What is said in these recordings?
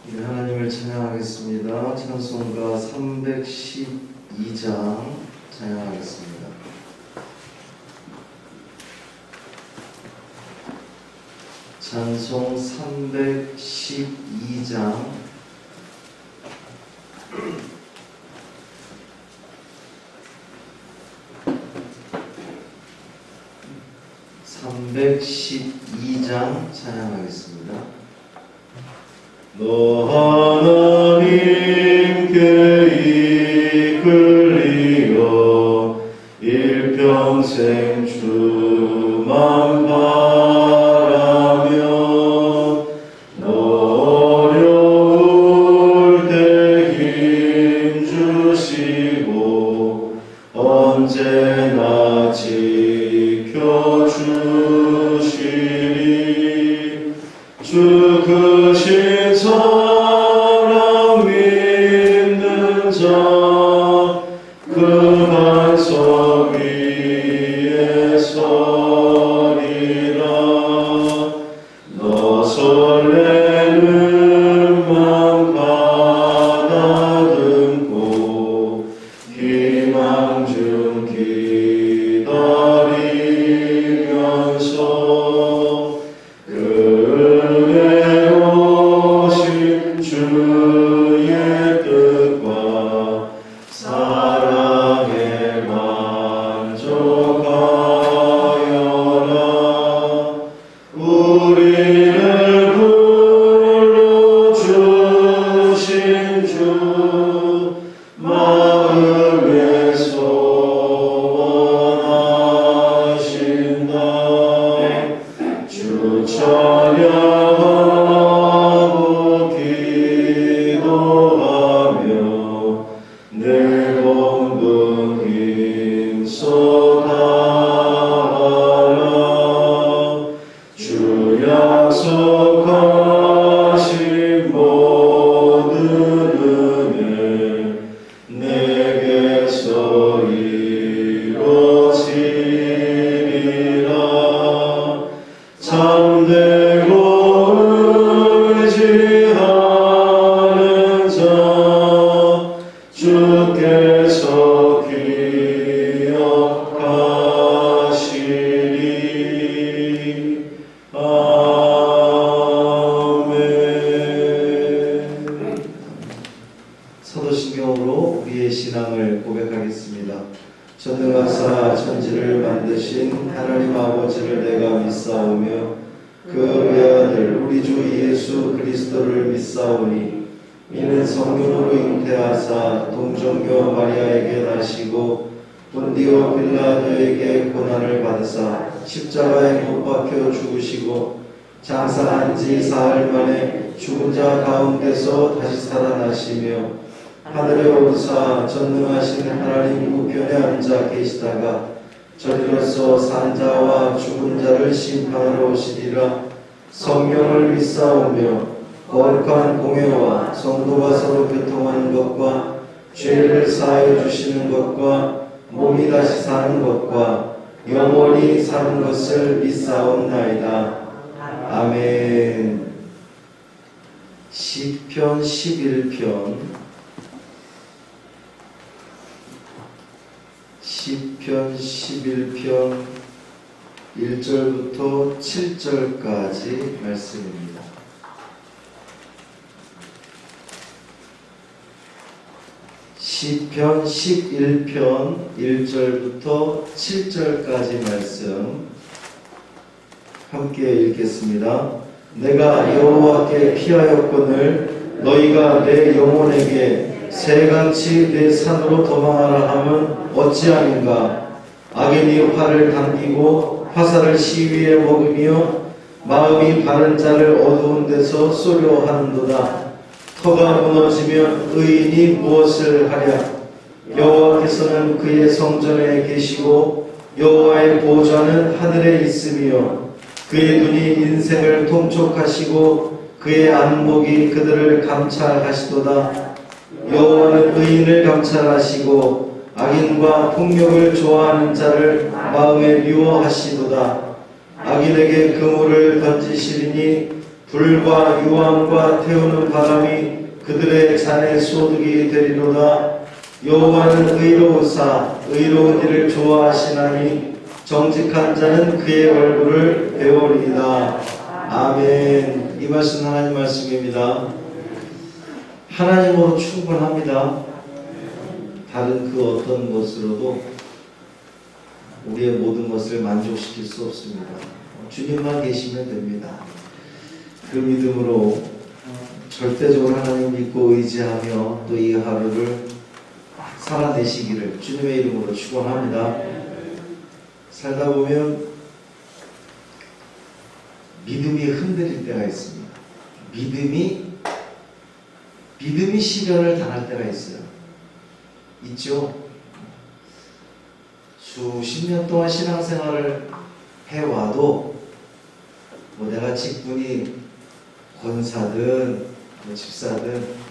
네, 하나님을 찬양하겠습니다. 찬송가 312장 찬양하겠습니다. 찬송 312장 312장 찬양하겠습니다. 너 하나님께 이끌리어 일평생 주만 바라며 너 어려울 때 힘 주시고 언제나 지켜주시리. 주 크신 사랑 믿는 자 그 반석 위에 서리라. 너 설레는 맘 가다듬고 희망 중 기다리면서 주의 뜻과 사랑에 만족하여라. 우리를 불러주신 주 마음에 소원하신다. 주 찬양하고 기도하며 내 몸도 힘써 다하라. 주 약속하신 모든 은혜 내게서 이루어지리라. 참되고 의지하는 자 주께서 기억하시리. 아멘. 사도신경으로 우리의 신앙을 고백하겠습니다. 전능하사 천지를 만드신 하나님 아버지를 내가 믿사오며 그 외아들 우리 주 예수 그리스도를 믿사오니 이는 성령으로 잉태하사 동정녀 마리아에게 나시고 본디오 빌라도에게 고난을 받으사 십자가에 못 박혀 죽으시고 장사한 지 사흘 만에 죽은 자 가운데서 다시 살아나시며 하늘에 오르사 전능하신 하나님 우편에 앉아 계시다가 저리로서 산 자와 죽은 자를 심판하러 오시리라. 성령을 믿사오며 거룩한 공회와 성도가 서로 교통하는 것과 죄를 사하여 주시는 것과 몸이 다시 사는 것과 영원히 사는 것을 믿사옵나이다. 아멘. 시편 11편 시편 11편 1절부터 7절까지 말씀입니다. 시편 11편 1절부터 7절까지 말씀 함께 읽겠습니다. 내가 여호와께 피하였거늘 너희가 내 영혼에게 새같이 내 산으로 도망하라 함은 어찌함인가. 악인이 활을 당기고 화살을 시위에 먹으며 마음이 바른 자를 어두운 데서 쏘려 하는도다. 터가 무너지면 의인이 무엇을 하랴. 여호와께서는 그의 성전에 계시고 여호와의 보좌는 하늘에 있으며 그의 눈이 인생을 통촉하시고 그의 안목이 그들을 감찰하시도다. 여호와는 의인을 감찰하시고 악인과 폭력을 좋아하는 자를 마음에 미워하시도다. 악인에게 그물을 던지시리니 불과 유황과 태우는 바람이 그들의 잔에 소득이 되리로다. 여호와는 의로우사 의로운 일을 좋아하시나니 정직한 자는 그의 얼굴을 배우리이다. 아멘. 이 말씀 하나님 말씀입니다. 하나님으로 충분합니다. 다른 그 어떤 것으로도 우리의 모든 것을 만족시킬 수 없습니다. 주님만 계시면 됩니다. 그 믿음으로 절대적으로 하나님 믿고 의지하며 또 이 하루를 살아내시기를 주님의 이름으로 축원합니다. 살다 보면 믿음이 흔들릴 때가 있습니다. 믿음이 시련을 당할 때가 있어요. 있죠? 수십 년 동안 신앙생활을 해와도 뭐 내가 직분이 권사든 뭐 집사든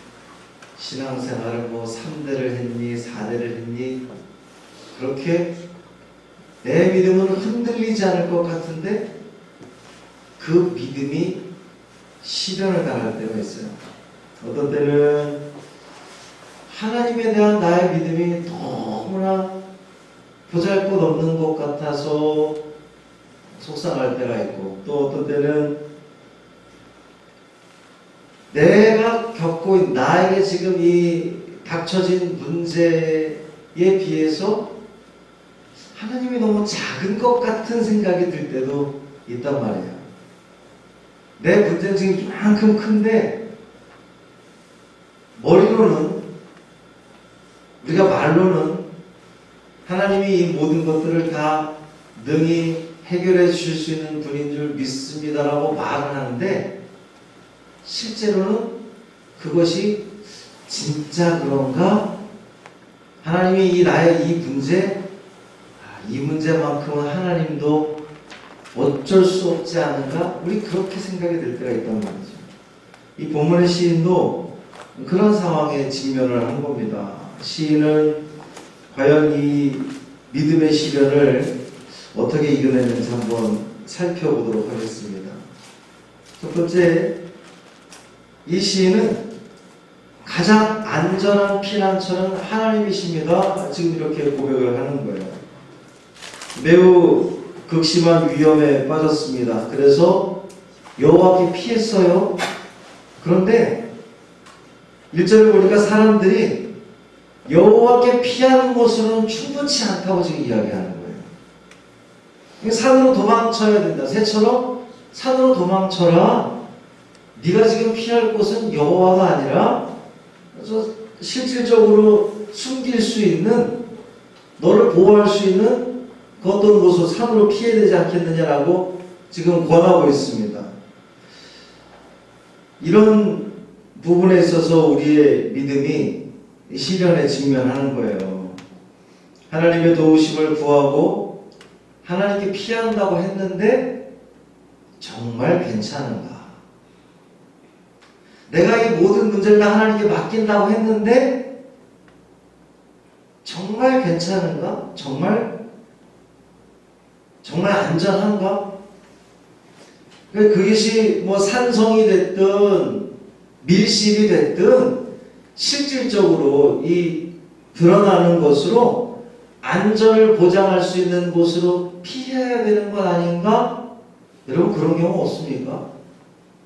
신앙생활을 뭐 3대를 했니 4대를 했니 그렇게 내 믿음은 흔들리지 않을 것 같은데 그 믿음이 시련을 당할 때가 있어요. 어떤 때는 하나님에 대한 나의 믿음이 너무나 보잘것없는 것 같아서 속상할 때가 있고, 또 어떤 때는 내가 겪고 있는 나에게 지금 이 닥쳐진 문제에 비해서 하나님이 너무 작은 것 같은 생각이 들 때도 있단 말이에요. 내 문제는 지금 이만큼 큰데 머리로는, 우리가 말로는 하나님이 이 모든 것들을 다 능히 해결해 주실 수 있는 분인 줄 믿습니다라고 말을 하는데, 실제로는 그것이 진짜 그런가? 하나님이 나의 이 문제만큼은 하나님도 어쩔 수 없지 않은가? 우리 그렇게 생각이 될 때가 있단 말이죠. 이 본문의 시인도 그런 상황에 직면을 한 겁니다. 시인은 과연 이 믿음의 시련을 어떻게 이겨냈는지 한번 살펴보도록 하겠습니다. 첫 번째, 이 시인은 가장 안전한 피난처는 하나님이십니다. 지금 이렇게 고백을 하는 거예요. 매우 극심한 위험에 빠졌습니다. 그래서 여호와께 피했어요. 그런데 1절을 보니까 사람들이 여호와께 피하는 것으로는 충분치 않다고 지금 이야기하는 거예요. 산으로 도망쳐야 된다. 새처럼 산으로 도망쳐라. 네가 지금 피할 곳은 여호와가 아니라, 그래서 실질적으로 숨길 수 있는, 너를 보호할 수 있는 그 어떤 곳으로 산으로 피해야 되지 않겠느냐라고 지금 권하고 있습니다. 이런 부분에 있어서 우리의 믿음이 시련에 직면하는 거예요. 하나님의 도우심을 구하고 하나님께 피한다고 했는데 정말 괜찮은가? 내가 이 모든 문제를 다 하나님께 맡긴다고 했는데 정말 괜찮은가? 정말 안전한가? 그것이 뭐 산성이 됐든 밀실이 됐든 실질적으로 이 드러나는 것으로 안전을 보장할 수 있는 곳으로 피해야 되는 것 아닌가? 여러분, 그런 경우 없습니까?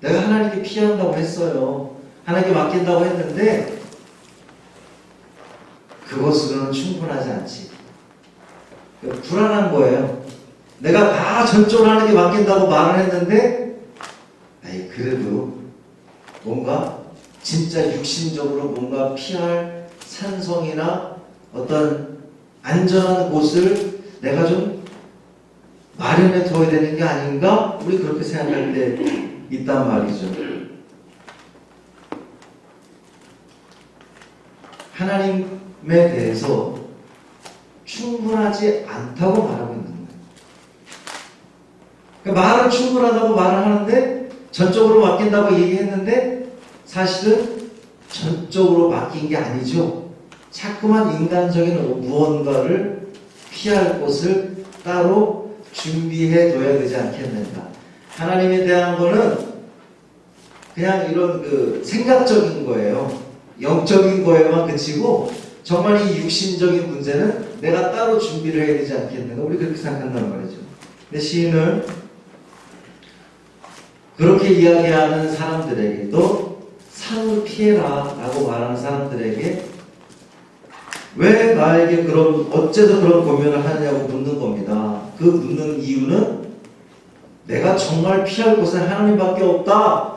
내가 하나님께 피한다고 했어요. 하나님께 맡긴다고 했는데 그것으로는 충분하지 않지. 불안한 거예요. 내가 다 전적으로 하나님께 맡긴다고 말을 했는데 그래도 뭔가 진짜 육신적으로 뭔가 피할 산성이나 어떤 안전한 곳을 내가 좀 마련해 둬야 되는 게 아닌가? 우리 그렇게 생각할 때 있단 말이죠. 하나님에 대해서 충분하지 않다고 말하고 있는 거예요. 그러니까 말은 충분하다고 말을 하는데 전적으로 맡긴다고 얘기했는데 사실은 전적으로 맡긴 게 아니죠. 자꾸만 인간적인 무언가를 피할 곳을 따로 준비해 둬야 되지 않겠는가. 하나님에 대한 거는 그냥 이런 그 생각적인 거예요. 영적인 거에만 그치고 정말 이 육신적인 문제는 내가 따로 준비를 해야 되지 않겠는가, 우리 그렇게 생각한단 말이죠. 근데 시인은 그렇게 이야기하는 사람들에게도 산을 피해라 라고 말하는 사람들에게 왜 나에게 어째서 그런 고민을 하느냐고 묻는 겁니다. 그 묻는 이유는 내가 정말 피할 곳은 하나님밖에 없다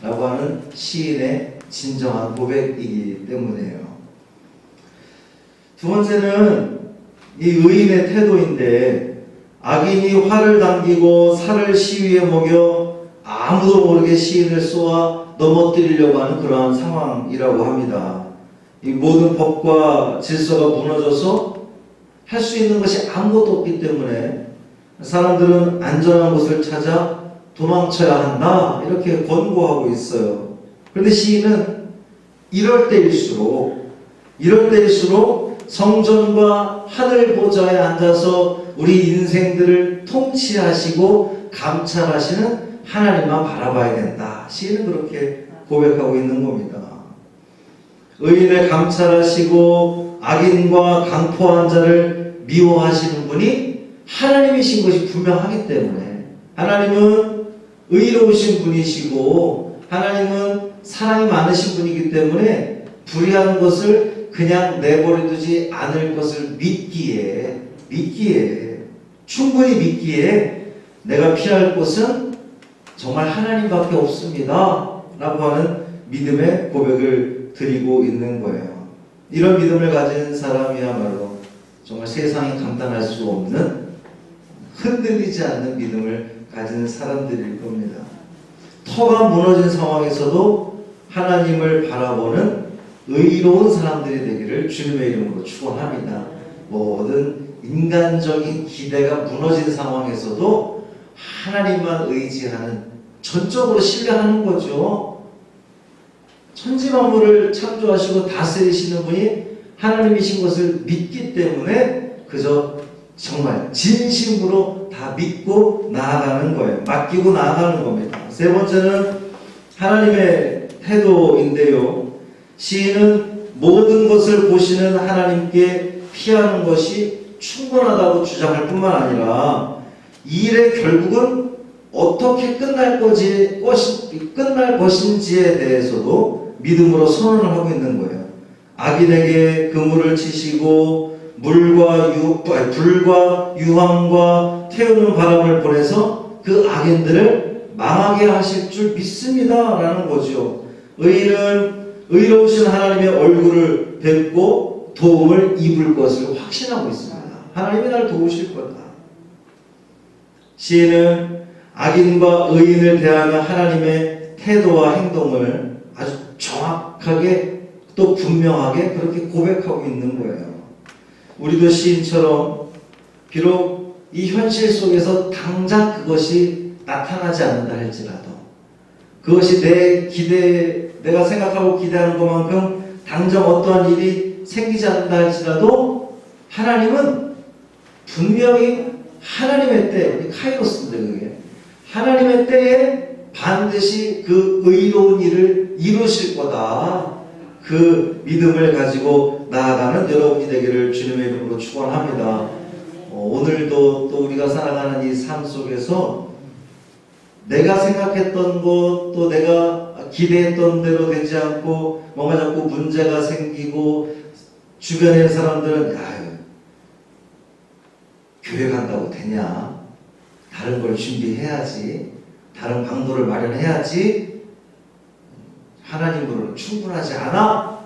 라고 하는 시인의 진정한 고백이기 때문이에요. 두 번째는 이 의인의 태도인데, 악인이 활을 당기고 살을 시위에 먹여 아무도 모르게 시인을 쏘아 넘어뜨리려고 하는 그러한 상황이라고 합니다. 이 모든 법과 질서가 무너져서 할 수 있는 것이 아무것도 없기 때문에 사람들은 안전한 곳을 찾아 도망쳐야 한다 이렇게 권고하고 있어요. 그런데 시인은 이럴 때일수록 성전과 하늘 보좌에 앉아서 우리 인생들을 통치하시고 감찰하시는 하나님만 바라봐야 된다. 시인은 그렇게 고백하고 있는 겁니다. 의인을 감찰하시고 악인과 강포한 자를 미워하시는 분이 하나님이신 것이 분명하기 때문에, 하나님은 의로우신 분이시고 하나님은 사랑이 많으신 분이기 때문에 불의한 것을 그냥 내버려두지 않을 것을 믿기에 충분히 믿기에 내가 피할 곳은 정말 하나님밖에 없습니다 라고 하는 믿음의 고백을 드리고 있는 거예요. 이런 믿음을 가진 사람이야말로 정말 세상이 감당할 수 없는, 흔들리지 않는 믿음을 가진 사람들일 겁니다. 터가 무너진 상황에서도 하나님을 바라보는 의로운 사람들이 되기를 주님의 이름으로 축원합니다. 모든 인간적인 기대가 무너진 상황에서도 하나님만 의지하는, 전적으로 신뢰하는 거죠. 천지만물을 창조하시고 다스리시는 분이 하나님이신 것을 믿기 때문에 그저 정말 진심으로 다 믿고 나아가는 거예요. 맡기고 나아가는 겁니다. 세 번째는 하나님의 태도인데요. 시인은 모든 것을 보시는 하나님께 피하는 것이 충분하다고 주장할 뿐만 아니라 이 일의 결국은 어떻게 끝날 것인지에 대해서도 믿음으로 선언을 하고 있는 거예요. 악인에게 그물을 치시고 불과 유황과 태우는 바람을 보내서 그 악인들을 망하게 하실 줄 믿습니다 라는 거죠. 의인은 의로우신 하나님의 얼굴을 뵙고 도움을 입을 것을 확신하고 있습니다. 하나님이 날 도우실 거다. 시인은 악인과 의인을 대하는 하나님의 태도와 행동을 아주 정확하게 또 분명하게 그렇게 고백하고 있는 거예요. 우리도 시인처럼 비록 이 현실 속에서 당장 그것이 나타나지 않는다 할지라도, 그것이 내가 생각하고 기대하는 것만큼 당장 어떠한 일이 생기지 않는다 할지라도 하나님은 분명히 하나님의 때, 카이로스인데 그게 하나님의 때에 반드시 그 의로운 일을 이루실 거다. 그 믿음을 가지고 나아가는 여러분이 되기를 주님의 이름으로 축원합니다. 오늘도 또 우리가 살아가는 이 삶 속에서 내가 생각했던 것, 또 내가 기대했던 대로 되지 않고 뭔가 자꾸 문제가 생기고, 주변의 사람들은 교회 간다고 되냐? 다른 걸 준비해야지. 다른 방도를 마련해야지. 하나님으로는 충분하지 않아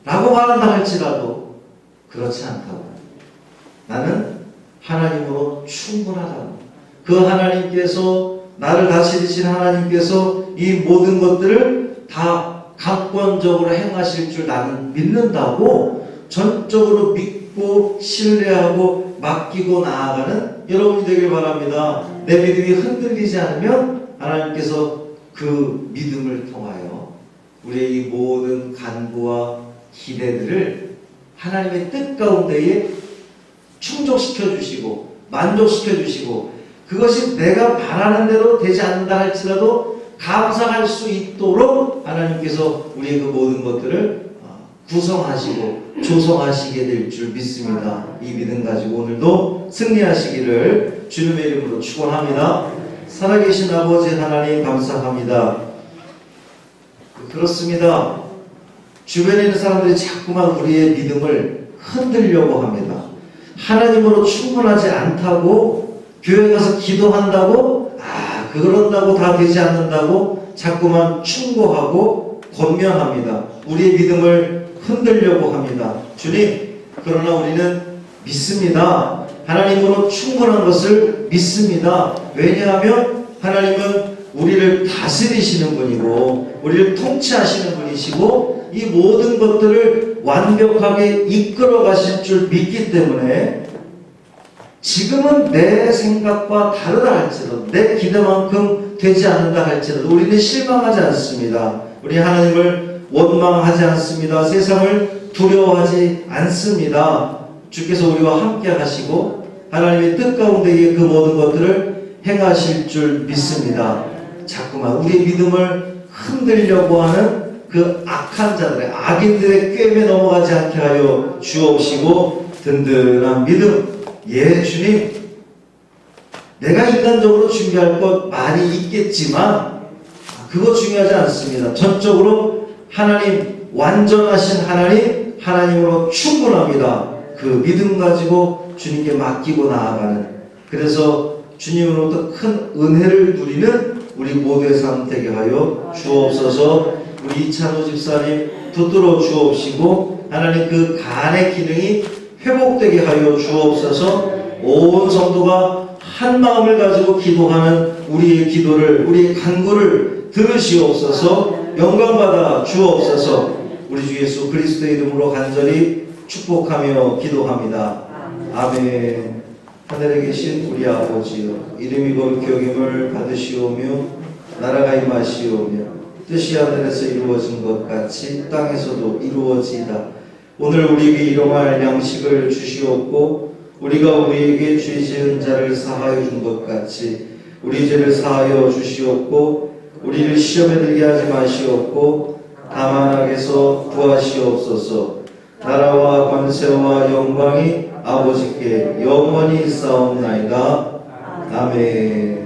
라고 말한다 할지라도 그렇지 않다고, 나는 하나님으로 충분하다고, 그 하나님께서, 나를 다스리신 하나님께서 이 모든 것들을 다 강권적으로 행하실 줄 나는 믿는다고 전적으로 믿고 신뢰하고 맡기고 나아가는 여러분이 되길 바랍니다. 내 믿음이 흔들리지 않으면 하나님께서 그 믿음을 통하여 우리의 이 모든 간구와 기대들을 하나님의 뜻 가운데에 충족시켜 주시고 만족시켜 주시고, 그것이 내가 바라는 대로 되지 않는다 할지라도 감사할 수 있도록 하나님께서 우리의 그 모든 것들을 구성하시고 조성하시게 될 줄 믿습니다. 이 믿음 가지고 오늘도 승리하시기를 주님의 이름으로 축원합니다. 살아계신 아버지 하나님 감사합니다. 그렇습니다. 주변에 있는 사람들이 자꾸만 우리의 믿음을 흔들려고 합니다. 하나님으로 충분하지 않다고, 교회 가서 기도한다고, 그런다고 다 되지 않는다고 자꾸만 충고하고 권면합니다. 우리의 믿음을 흔들려고 합니다. 주님, 그러나 우리는 믿습니다. 하나님으로 충분한 것을 믿습니다. 왜냐하면 하나님은 우리를 다스리시는 분이고 우리를 통치하시는 분이시고 이 모든 것들을 완벽하게 이끌어 가실 줄 믿기 때문에 지금은 내 생각과 다르다 할지라도 내 기대만큼 되지 않는다 할지라도 우리는 실망하지 않습니다. 우리 하나님을 원망하지 않습니다. 세상을 두려워하지 않습니다. 주께서 우리와 함께 하시고 하나님의 뜻 가운데에 그 모든 것들을 행하실 줄 믿습니다. 자꾸만 우리의 믿음을 흔들려고 하는 그 악한 자들의 악인들의 꾀에 넘어가지 않게 하여 주옵시고 든든한 믿음, 예 주님, 내가 인간적으로 준비할 것 많이 있겠지만 그거 중요하지 않습니다. 전적으로 하나님, 완전하신 하나님, 하나님으로 충분합니다. 그 믿음 가지고 주님께 맡기고 나아가는, 그래서 주님으로부터 큰 은혜를 누리는 우리 모두의 삶 되게 하여 주옵소서. 우리 이찬호 집사님 붙들어 주옵시고 하나님 그 간의 기능이 회복되게 하여 주옵소서. 온 성도가 한 마음을 가지고 기도하는 우리의 기도를, 우리의 간구를 들으시옵소서. 영광받아 주옵소서. 우리 주 예수 그리스도의 이름으로 간절히 축복하며 기도합니다. 아멘. 하늘에 계신 우리 아버지여, 이름이 거룩히 여김을 받으시오며 나라가 임하시오며 뜻이 하늘에서 이루어진 것 같이 땅에서도 이루어지이다. 오늘 우리에게 일용할 양식을 주시옵고 우리가 우리에게 죄 지은 자를 사하여 준 것 같이 우리 죄를 사하여 주시옵고 우리를 시험에 들게 하지 마시옵고 다만 악에서 구하시옵소서. 나라와 권세와 영광이 아버지께 영원히 있사옵나이다. 아멘.